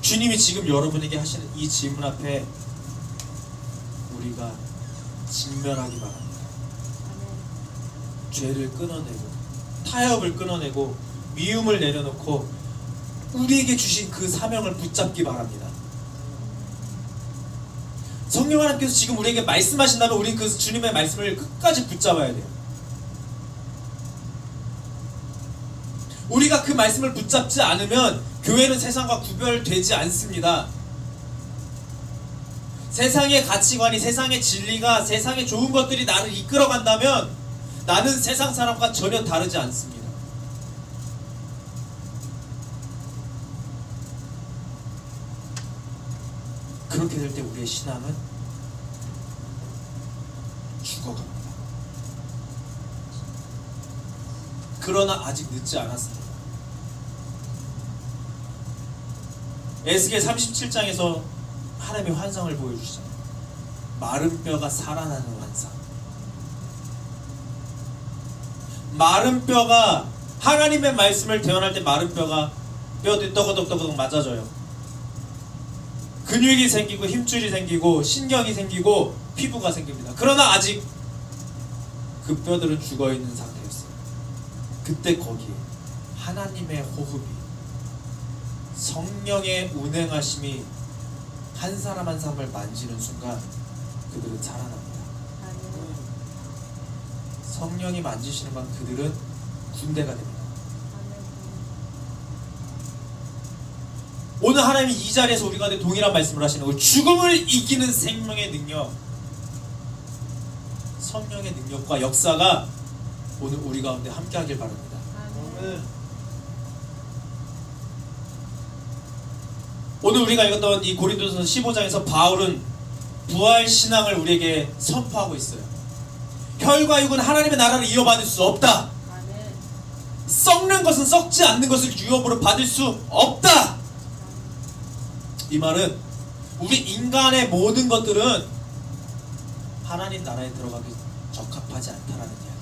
주님이 지금 여러분에게 하시는 이 질문 앞에 우리가 직면하기 바랍니다. 죄를 끊어내고 타협을 끊어내고 미움을 내려놓고 우리에게 주신 그 사명을 붙잡기 바랍니다. 성령 하나님께서 지금 우리에게 말씀하신다면 우리는 그 주님의 말씀을 끝까지 붙잡아야 돼요. 우리가 그 말씀을 붙잡지 않으면 교회는 세상과 구별되지 않습니다. 세상의 가치관이, 세상의 진리가, 세상의 좋은 것들이 나를 이끌어간다면 나는 세상 사람과 전혀 다르지 않습니다. 그렇게 될 때 우리의 신앙은 죽어갑니다. 그러나 아직 늦지 않았습니다. 에스겔 37장에서 하나님의 환상을 보여주시잖아요. 마른 뼈가 살아나는 환상. 마른 뼈가 하나님의 말씀을 대언할 때 마른 뼈가 뼈들이 떠거덕떠거덕 맞아져요. 근육이 생기고 힘줄이 생기고 신경이 생기고 피부가 생깁니다. 그러나 아직 그 뼈들은 죽어있는 상태였어요. 그때 거기에 하나님의 호흡이, 성령의 운행하심이 한 사람 한 사람을 만지는 순간 그들은 살아납니다. 성령이 만지시는 건 그들은 군대가 됩니다. 오늘 하나님이 이 자리에서 우리 가운데 동일한 말씀을 하시는 거예요. 죽음을 이기는 생명의 능력, 성령의 능력과 역사가 오늘 우리 가운데 함께하길 바랍니다. 오늘 우리가 읽었던 이 고린도전서 15장에서 바울은 부활신앙을 우리에게 선포하고 있어요. 혈과 육은 하나님의 나라를 이어받을 수 없다. 썩는 것은 썩지 않는 것을 유업으로 받을 수 없다. 이 말은 우리 인간의 모든 것들은 하나님 나라에 들어가기 적합하지 않다라는 이야기예요.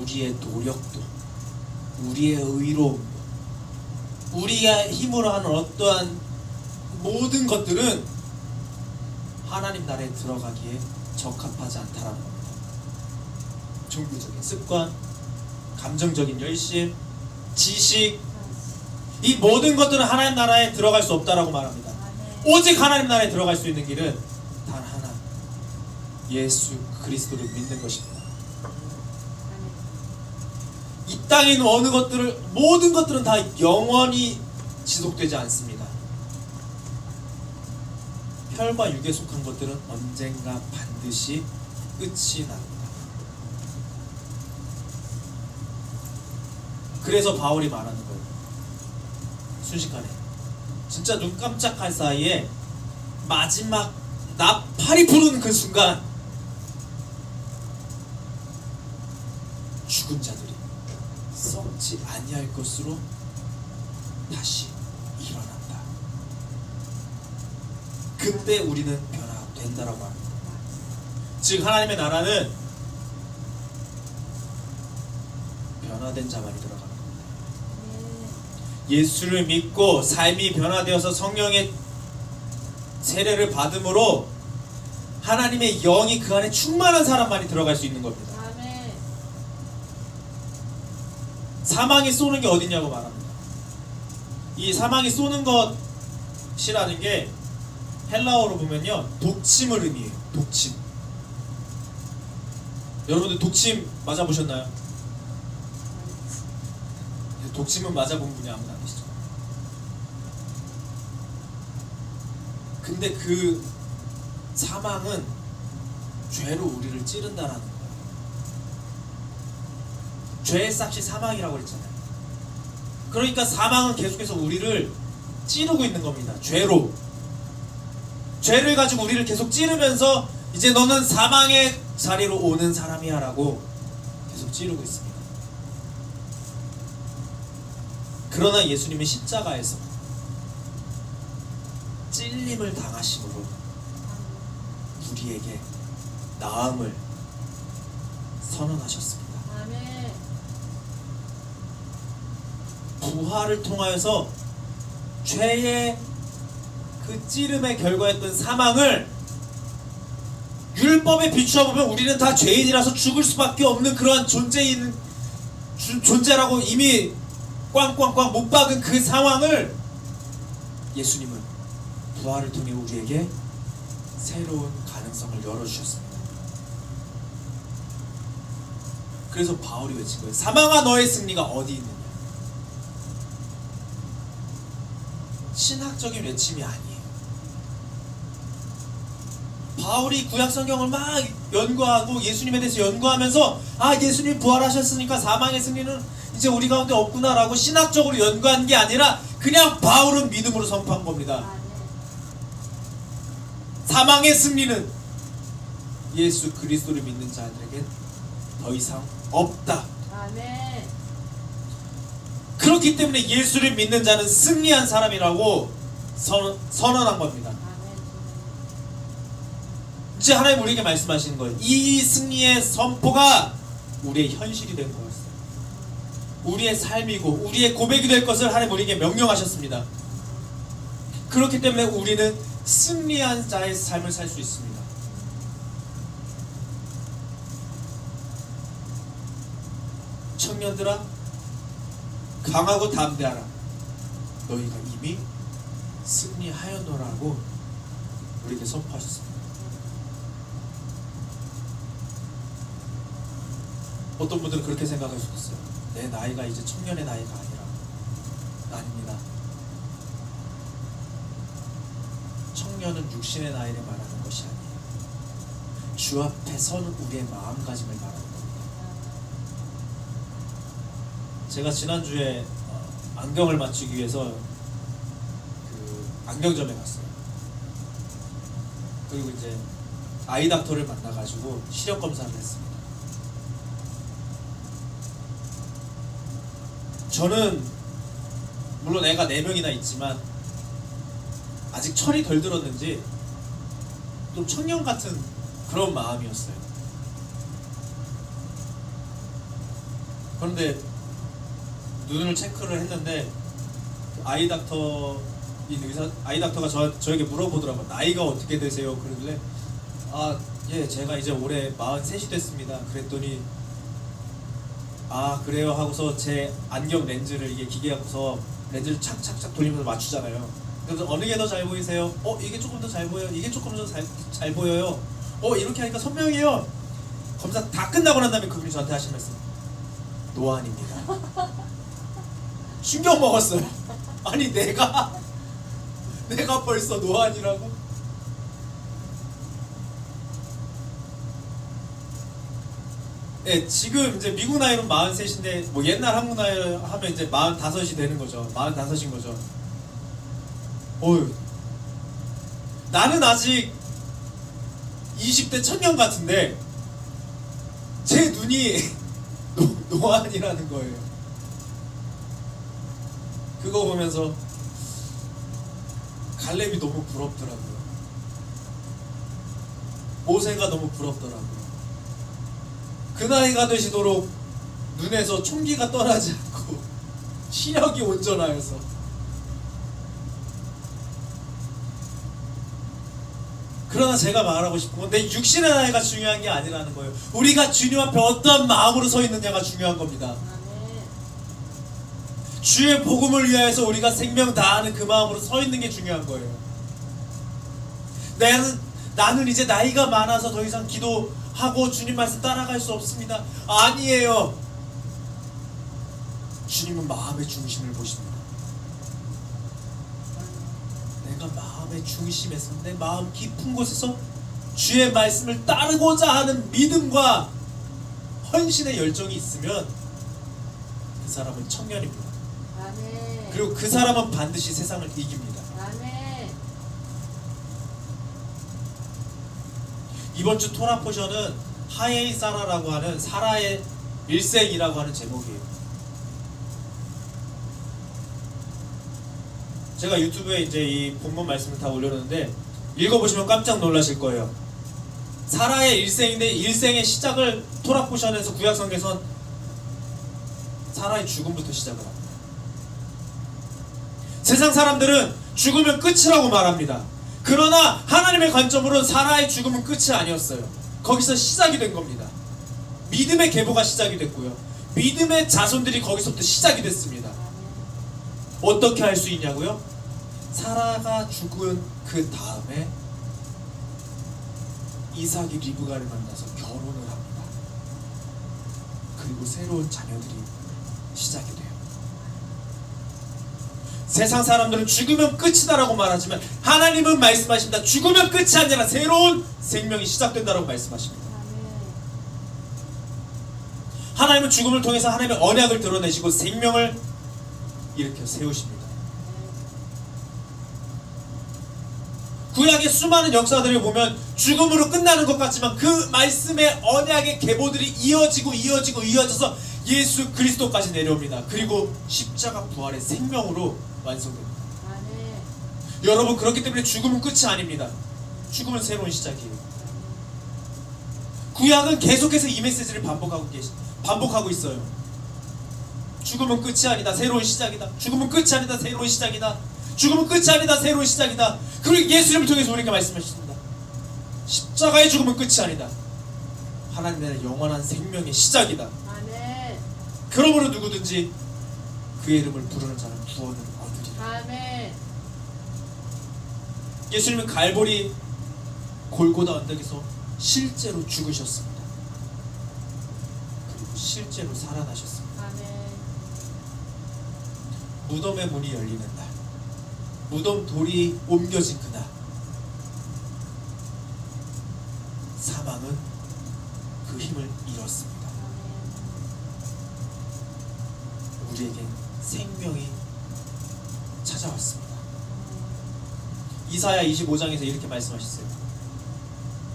우리의 노력도, 우리의 의로움도, 우리의 힘으로 하는 어떠한 모든 것들은 하나님 나라에 들어가기에 적합하지 않다라는 겁니다. 종교적인 습관, 감정적인 열심, 지식, 이 모든 것들은 하나님 나라에 들어갈 수 없다라고 말합니다. 오직 하나님 나라에 들어갈 수 있는 길은 단 하나, 예수 그리스도를 믿는 것입니다. 이 땅에 있는 어느 것들을, 모든 것들은 다 영원히 지속되지 않습니다. 혈과 육에 속한 것들은 언젠가 반드시 끝이 납니다. 그래서 바울이 말하는 거예요. 순식간에, 진짜 눈 깜짝할 사이에 마지막 나팔이 부르는 그 순간 죽은 자들이 썩지 아니할 것으로 다시 일어난다. 그때 우리는 변화된다라고 합니다. 즉 하나님의 나라는 변화된 자만이 들어갑니다. 예수를 믿고 삶이 변화되어서 성령의 세례를 받음으로 하나님의 영이 그 안에 충만한 사람만이 들어갈 수 있는 겁니다. 사망이 쏘는 게 어디냐고 말합니다. 이 사망이 쏘는 것이라는 게 헬라어로 보면요, 독침을 의미해요. 독침. 여러분들 독침 맞아보셨나요? 독침은 맞아본 분이 아무도 안 계시죠. 근데 그 사망은 죄로 우리를 찌른다라는 거예요. 죄의 싹이 사망이라고 그랬잖아요. 그러니까 사망은 계속해서 우리를 찌르고 있는 겁니다. 죄로. 죄를 가지고 우리를 계속 찌르면서 이제 너는 사망의 자리로 오는 사람이야 라고 계속 찌르고 있습니다. 그러나 예수님은 십자가에서 찔림을 당하심으로 우리에게 나음을 선언하셨습니다. 부활을 통하여서 죄의 그 찌름의 결과였던 사망을 율법에 비추어 보면 우리는 다 죄인이라서 죽을 수밖에 없는 그러한 존재라고 이미 꽝꽝꽝 못 박은 그 상황을 예수님은 부활을 통해 우리에게 새로운 가능성을 열어주셨습니다. 그래서 바울이 외친 거예요. 사망아 너의 승리가 어디 있느냐. 신학적인 외침이 아니에요. 바울이 구약 성경을 막 연구하고 예수님에 대해서 연구하면서 예수님 부활하셨으니까 사망의 승리는 이제 우리 가운데 없구나라고 신학적으로 연구한 게 아니라 그냥 바울은 믿음으로 선포한 겁니다. 사망의 승리는 예수 그리스도를 믿는 자들에게 더 이상 없다. 아멘. 그렇기 때문에 예수를 믿는 자는 승리한 사람이라고 선언한 겁니다. 이제 하나님 우리에게 말씀하시는 거예요. 이 승리의 선포가 우리의 현실이 된 거였어요. 우리의 삶이고 우리의 고백이 될 것을 하나님 우리에게 명령하셨습니다. 그렇기 때문에 우리는 승리한 자의 삶을 살 수 있습니다. 청년들아 강하고 담대하라. 너희가 이미 승리하였노라고 우리에게 선포하셨습니다. 어떤 분들은 그렇게 생각할 수 있어요. 내 나이가 이제 청년의 나이가 아니라. 아닙니다. 청년은 육신의 나이를 말하는 것이 아니에요. 주 앞에 서는 우리의 마음가짐을 말하는 겁니다. 제가 지난주에 안경을 맞추기 위해서 그 안경점에 갔어요. 그리고 이제 아이닥터를 만나가지고 시력 검사를 했습니다. 저는 물론 애가 4명이나 있지만 아직 철이 덜 들었는지 좀 청년 같은 그런 마음이었어요. 그런데 눈을 체크를 했는데 아이닥터가 저에게 물어보더라고요. 나이가 어떻게 되세요? 그러길래 예, 제가 이제 올해 43이 됐습니다. 그랬더니 그래요 하고서 제 안경 렌즈를 이게 기계 갖고서 렌즈를 착착착 돌리면서 맞추잖아요. 그래서 어느 게 더 잘 보이세요? 이게 조금 더 잘 보여요. 이게 조금 더 잘 보여요. 이렇게 하니까 선명해요. 검사 다 끝나고 난 다음에 그분이 저한테 하신 말씀, 노안입니다. 충격 먹었어요. 아니 내가 벌써 노안이라고? 네, 지금 이제 미국 나이로 43인데 뭐 옛날 한국 나이로 하면 이제 45이 되는 거죠. 45인 거죠. 나는 아직 20대 청년 같은데 제 눈이 노안이라는 거예요. 그거 보면서 갈렙이 너무 부럽더라고요. 모세가 너무 부럽더라고요. 그 나이가 되시도록 눈에서 총기가 떠나지 않고 시력이 온전하여서. 그러나 제가 말하고 싶은 건 내 육신의 나이가 중요한 게 아니라는 거예요. 우리가 주님 앞에 어떠한 마음으로 서 있느냐가 중요한 겁니다. 주의 복음을 위하여서 우리가 생명 다하는 그 마음으로 서 있는 게 중요한 거예요. 나는 이제 나이가 많아서 더 이상 기도하고 주님 말씀 따라갈 수 없습니다. 아니에요. 주님은 마음의 중심을 보십니다. 내가 마음의 중심에서, 내 마음 깊은 곳에서 주의 말씀을 따르고자 하는 믿음과 헌신의 열정이 있으면 그 사람은 청년입니다. 아멘. 그리고 그 사람은 반드시 세상을 이깁니다. 아멘. 이번 주 토라 포션은 하에이 사라라고 하는 사라의 일생이라고 하는 제목이에요. 제가 유튜브에 이제 이 본문 말씀을 다 올려놓는데 읽어보시면 깜짝 놀라실 거예요. 사라의 일생인데 일생의 시작을 토라 포션에서 구약성경에선 사라의 죽음부터 시작을 합니다. 세상 사람들은 죽으면 끝이라고 말합니다. 그러나 하나님의 관점으로는 사라의 죽음은 끝이 아니었어요. 거기서 시작이 된 겁니다. 믿음의 계보가 시작이 됐고요. 믿음의 자손들이 거기서부터 시작이 됐습니다. 어떻게 할 수 있냐고요? 사라가 죽은 그 다음에 이삭이 리브가를 만나서 결혼을 합니다. 그리고 새로운 자녀들이 시작이 돼요. 세상 사람들은 죽으면 끝이다라고 말하지만 하나님은 말씀하십니다. 죽으면 끝이 아니라 새로운 생명이 시작된다라고 말씀하십니다. 하나님은 죽음을 통해서 하나님의 언약을 드러내시고 생명을 일으켜 세우십니다. 구약의 수많은 역사들을 보면 죽음으로 끝나는 것 같지만 그 말씀의 언약의 계보들이 이어져서 예수 그리스도까지 내려옵니다. 그리고 십자가 부활의 생명으로 완성됩니다. 여러분, 그렇기 때문에 죽음은 끝이 아닙니다. 죽음은 새로운 시작이에요. 구약은 계속해서 이 메시지를 반복하고 있어요. 죽음은 끝이 아니다, 새로운 시작이다. 죽음은 끝이 아니다, 새로운 시작이다. 죽음은 끝이 아니다, 새로운 시작이다. 그리고 예수님을 통해서 우리에게 말씀하십니다. 십자가의 죽음은 끝이 아니다, 하나님의 나라의 영원한 생명의 시작이다. 그러므로 누구든지 그의 이름을 부르는 자는 구원을 얻으리라. 아멘. 예수님은 갈보리 골고다 언덕에서 실제로 죽으셨습니다. 그리고 실제로 살아나셨습니다. 아멘. 무덤의 문이 열리는 날, 무덤 돌이 옮겨진 그날, 사망은 그 힘을 잃었습니다. 우리에게 생명이 찾아왔습니다. 이사야 25장에서 이렇게 말씀하셨어요.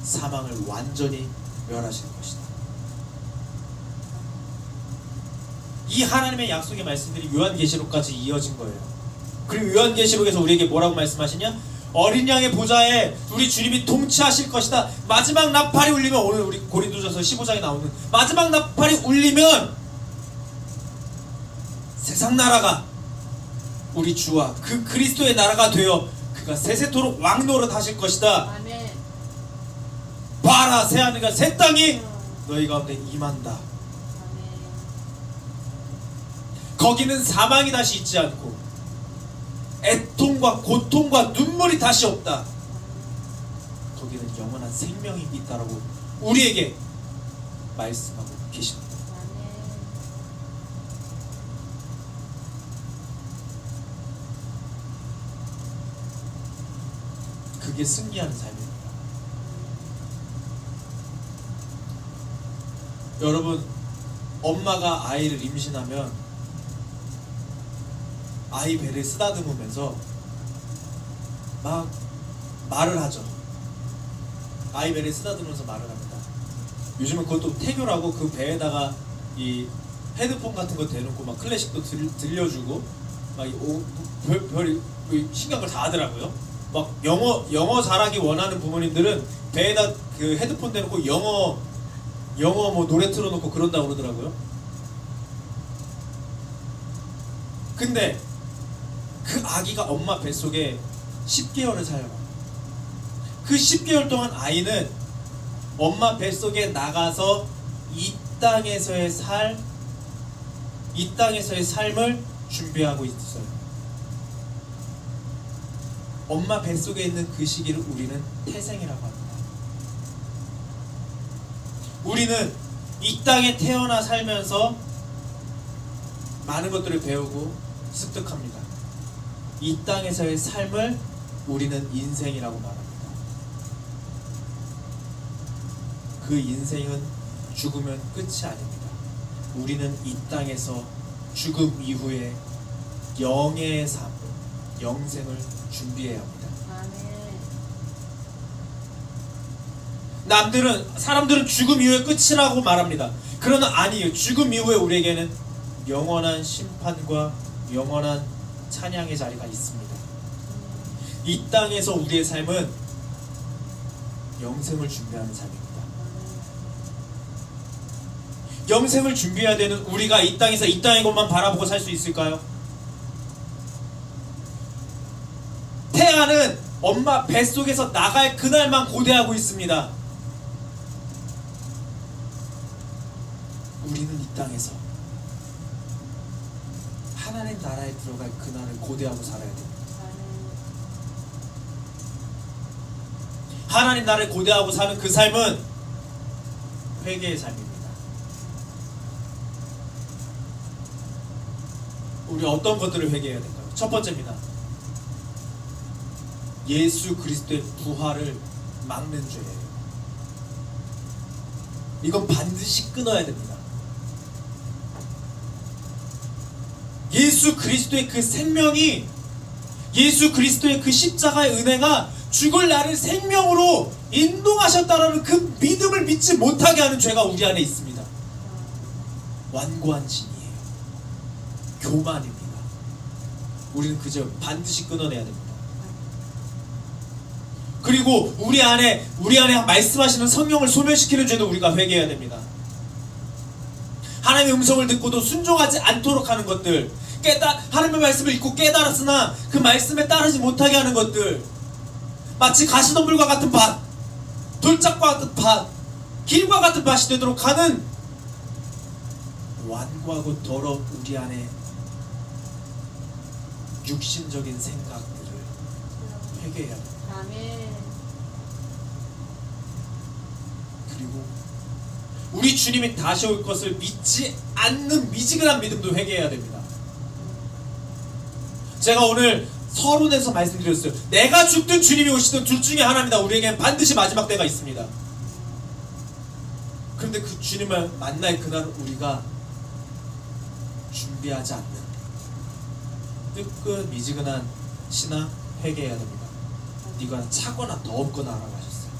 사망을 완전히 멸하실 것이다. 이 하나님의 약속의 말씀들이 요한계시록까지 이어진 거예요. 그리고 요한계시록에서 우리에게 뭐라고 말씀하시냐? 어린 양의 보좌에 우리 주님이 통치하실 것이다. 마지막 나팔이 울리면, 오늘 우리 고린도전서 15장에 나오는 마지막 나팔이 울리면 세상 나라가 우리 주와 그 그리스도의 나라가 되어 그가 세세토록 왕노릇 하실 것이다. 아멘. 봐라, 새 하늘과 새 땅이 너희 가운데 임한다. 아멘. 거기는 사망이 다시 있지 않고 애통과 고통과 눈물이 다시 없다. 거기는 영원한 생명이 있다라고 우리에게 말씀하고 계십니다. 그게 승리하는 삶입니다. 여러분, 엄마가 아이를 임신하면 아이 배를 쓰다듬으면서 막 말을 하죠. 아이 배를 쓰다듬으면서 말을 합니다. 요즘은 그것도 태교라고 그 배에다가 이 헤드폰 같은 거 대놓고 막 클래식도 들려주고 막 별 신경을 다 하더라고요. 막 영어 잘하기 원하는 부모님들은 배에다 그 헤드폰 대놓고 영어 뭐 노래 틀어놓고 그런다고 그러더라고요. 근데 그 아기가 엄마 뱃속에 10개월을 살아요. 그 10개월 동안 아이는 엄마 뱃속에 나가서 이 땅에서의 삶을 준비하고 있어요. 엄마 뱃속에 있는 그 시기를 우리는 태생이라고 합니다. 우리는 이 땅에 태어나 살면서 많은 것들을 배우고 습득합니다. 이 땅에서의 삶을 우리는 인생이라고 말합니다. 그 인생은 죽으면 끝이 아닙니다. 우리는 이 땅에서 죽음 이후에 영의 삶, 영생을 준비해야 합니다. 사람들은 죽음 이후의 끝이라고 말합니다. 그러나 아니에요. 죽음 이후에 우리에게는 영원한 심판과 영원한 찬양의 자리가 있습니다. 이 땅에서 우리의 삶은 영생을 준비하는 삶입니다. 영생을 준비해야 되는 우리가 이 땅에서 이 땅의 것만 바라보고 살 수 있을까요? 태아는 엄마 뱃속에서 나갈 그날만 고대하고 있습니다. 우리는 이 땅에서 하나님 나라에 들어갈 그날을 고대하고 살아야 됩니다. 하나님 나라를 고대하고 사는 그 삶은 회개의 삶입니다. 우리 어떤 것들을 회개해야 될까요? 첫 번째입니다. 예수 그리스도의 부활을 막는 죄예요. 이건 반드시 끊어야 됩니다. 예수 그리스도의 그 생명이, 예수 그리스도의 그 십자가의 은혜가 죽을 나를 생명으로 인도하셨다라는 그 믿음을 믿지 못하게 하는 죄가 우리 안에 있습니다. 완고한 진이에요. 교만입니다. 우리는 그저 반드시 끊어내야 됩니다. 그리고 우리 안에 말씀하시는 성령을 소멸시키는 죄도 우리가 회개해야 됩니다. 하나님의 음성을 듣고도 순종하지 않도록 하는 것들, 하나님의 말씀을 읽고 깨달았으나 그 말씀에 따르지 못하게 하는 것들, 마치 가시덤불과 같은 밭, 돌짝과 같은 밭, 길과 같은 밭이 되도록 하는 완고하고 더러운 우리 안에 육신적인 생각들을 회개해야 합니다. 아멘. 그리고 우리 주님이 다시 올 것을 믿지 않는 미지근한 믿음도 회개해야 됩니다. 제가 오늘 서론에서 말씀드렸어요. 내가 죽든 주님이 오시든 둘 중에 하나입니다. 우리에겐 반드시 마지막 때가 있습니다. 그런데 그 주님을 만날 그날은 우리가 준비하지 않는 뜨끈 미지근한 신앙 회개해야 됩니다. 네가 차거나 덥거나 하라고 하셨어요.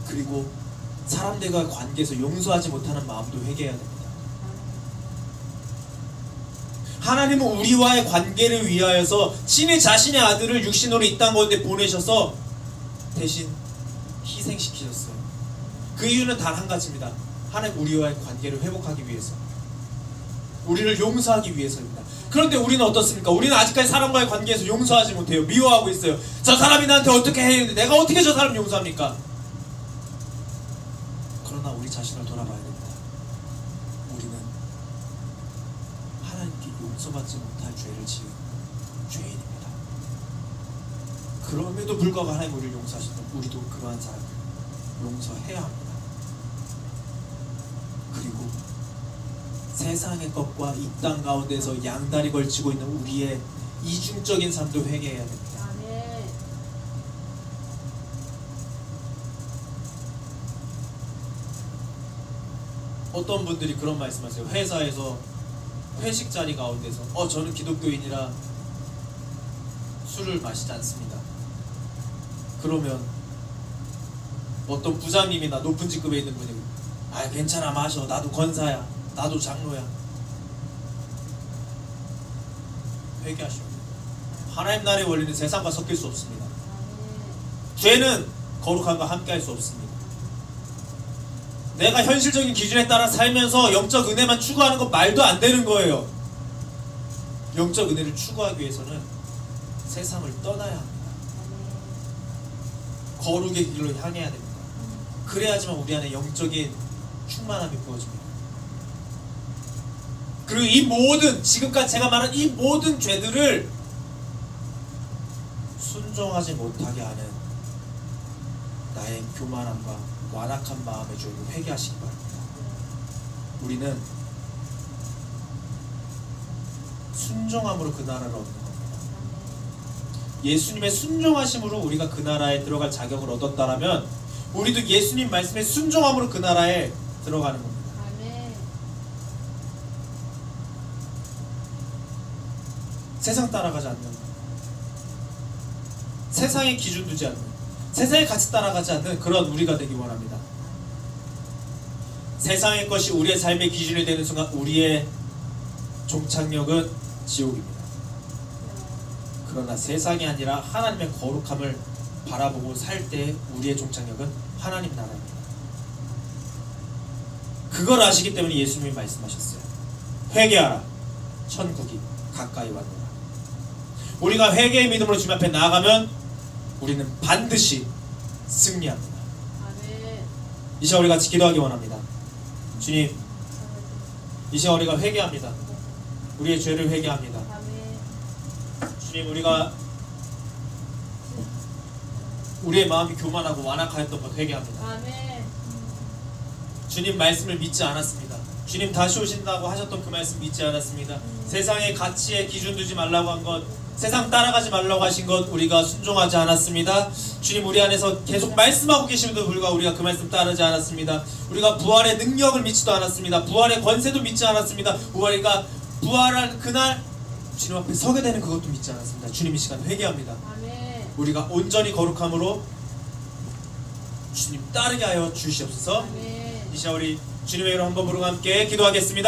그리고 사람들과 관계에서 용서하지 못하는 마음도 회개해야 됩니다. 하나님은 우리와의 관계를 위하여서 친히 자신의 아들을 육신으로 이 땅 가운데 보내셔서 대신 희생시키셨어요. 그 이유는 단 한 가지입니다. 하나님 우리와의 관계를 회복하기 위해서, 우리를 용서하기 위해서입니다. 그런데 우리는 어떻습니까? 우리는 아직까지 사람과의 관계에서 용서하지 못해요. 미워하고 있어요. 저 사람이 나한테 어떻게 했는데 내가 어떻게 저 사람 용서합니까? 그러나 우리 자신을 돌아봐야 됩니다. 우리는 하나님께 용서받지 못할 죄를 지은 죄인입니다. 그럼에도 불구하고 하나님 우리를 용서하시면 우리도 그러한 사람을 용서해야 합니다. 그리고 세상의 것과 이 땅 가운데서 양다리 걸치고 있는 우리의 이중적인 삶도 회개해야 됩니다. 아멘. 어떤 분들이 그런 말씀하세요. 회사에서 회식 자리 가운데서 저는 기독교인이라 술을 마시지 않습니다. 그러면 어떤 부장님이나 높은 직급에 있는 분이 괜찮아 마셔, 나도 권사야, 나도 장로야. 회개하시오. 하나님 나라의 원리는 세상과 섞일 수 없습니다. 죄는 거룩함과 함께할 수 없습니다. 내가 현실적인 기준에 따라 살면서 영적 은혜만 추구하는 건 말도 안 되는 거예요. 영적 은혜를 추구하기 위해서는 세상을 떠나야 합니다. 거룩의 길로 향해야 됩니다. 그래야지만 우리 안에 영적인 충만함이 부어집니다. 그리고 이 모든, 지금까지 제가 말한 이 모든 죄들을 순종하지 못하게 하는 나의 교만함과 완악한 마음의 죄를 회개하시기 바랍니다. 우리는 순종함으로 그 나라를 얻는 겁니다. 예수님의 순종하심으로 우리가 그 나라에 들어갈 자격을 얻었다라면 우리도 예수님 말씀에 순종함으로 그 나라에 들어가는 겁니다. 아멘. 세상 따라가지 않는, 세상의 기준 두지 않는, 세상의 가치 따라가지 않는 그런 우리가 되기 원합니다. 세상의 것이 우리의 삶의 기준이 되는 순간 우리의 종착역은 지옥입니다. 그러나 세상이 아니라 하나님의 거룩함을 바라보고 살 때 우리의 종착역은 하나님 나라입니다. 그걸 아시기 때문에 예수님이 말씀하셨어요. 회개하라, 천국이 가까이 왔노라. 우리가 회개의 믿음으로 주님 앞에 나아가면 우리는 반드시 승리합니다. 아멘. 이 시간 우리 같이 기도하기 원합니다. 주님, 이 시간 우리가 회개합니다. 우리의 죄를 회개합니다. 아멘. 주님, 우리가 우리의 마음이 교만하고 완악하였던 것 회개합니다. 아멘. 주님 말씀을 믿지 않았습니다. 주님 다시 오신다고 하셨던 그 말씀 믿지 않았습니다. 세상의 가치에 기준 두지 말라고 한 것, 세상 따라가지 말라고 하신 것 우리가 순종하지 않았습니다. 주님 우리 안에서 계속 말씀하고 계심에도 불구하고 우리가 그 말씀 따르지 않았습니다. 우리가 부활의 능력을 믿지도 않았습니다. 부활의 권세도 믿지 않았습니다. 우리가 부활할 그날 주님 앞에 서게 되는 그것도 믿지 않았습니다. 주님 이 시간 회개합니다. 아멘. 우리가 온전히 거룩함으로 주님 따르게 하여 주시옵소서. 아멘. 이 시간 우리 주님의 이름 한번 부르고 함께 기도하겠습니다.